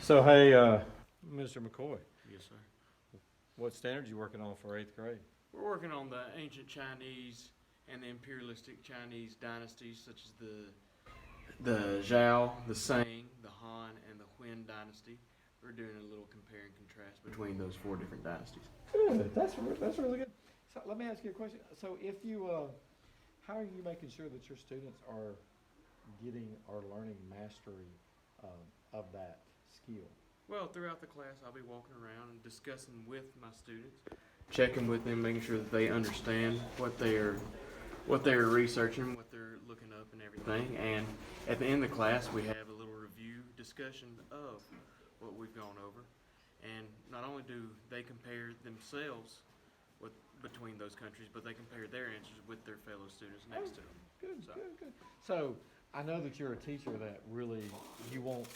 So, hey, Mr. McCoy, Yes, sir. what standards you working on for 8th grade? We're working on the ancient Chinese and the imperialistic Chinese dynasties, such as the Zhao, the Song, the Han, and the Huan dynasty. We're doing a little compare and contrast between those four different dynasties. Good, that's really good. So let me ask you a question. So if you, how are you making sure that your students are getting or learning mastery of that skill? Well, throughout the class, I'll be walking around and discussing with my students, checking with them, making sure that they understand what they're researching, what they're looking up, and everything. And at the end of the class, we have a little review discussion of what we've gone over. And not only do they compare themselves between those countries, but they compare their answers with their fellow students next to them. Good, So- good, good. So I know that you're a teacher that really, you want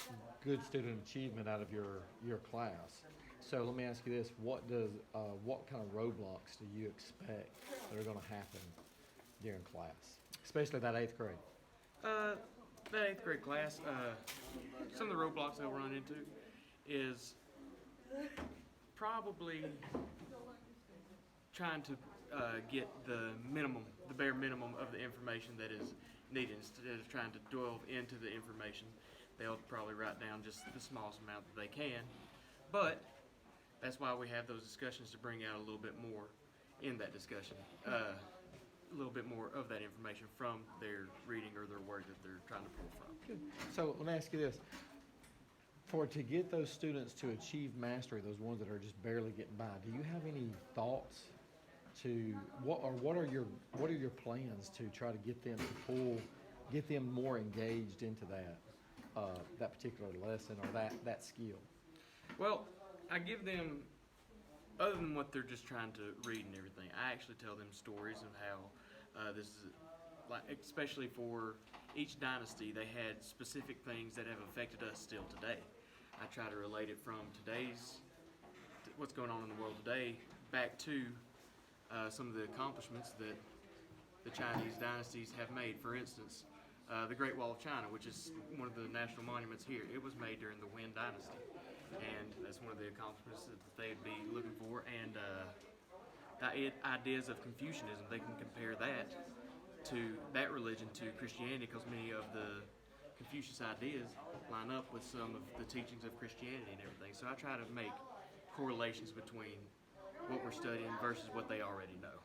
good student achievement out of your class. So let me ask you this, what kind of roadblocks do you expect that are gonna happen during class, especially that 8th grade? That eighth grade class, some of the roadblocks they'll run into is probably trying to get the bare minimum of the information that is needed. Instead of trying to delve into the information, they'll probably write down just the smallest amount that they can. But that's why we have those discussions, to bring out a little bit more in that discussion. A little bit more of that information from their reading or their work that they're trying to pull from. Good. So let me ask you this, to get those students to achieve mastery, those ones that are just barely getting by, do you have any thoughts to, what are your plans to try to get them more engaged into that particular lesson or that skill? Well, I give them, other than what they're just trying to read and everything, I actually tell them stories of how this is, like, especially for each dynasty, they had specific things that have affected us still today. I try to relate it from what's going on in the world today, back to some of the accomplishments that the Chinese dynasties have made. For instance, the Great Wall of China, which is one of the national monuments here, it was made during the Yuan dynasty. And that's one of the accomplishments that they'd be looking for. And the ideas of Confucianism, they can compare that religion to Christianity, because many of the Confucius ideas line up with some of the teachings of Christianity and everything. So I try to make correlations between what we're studying versus what they already know.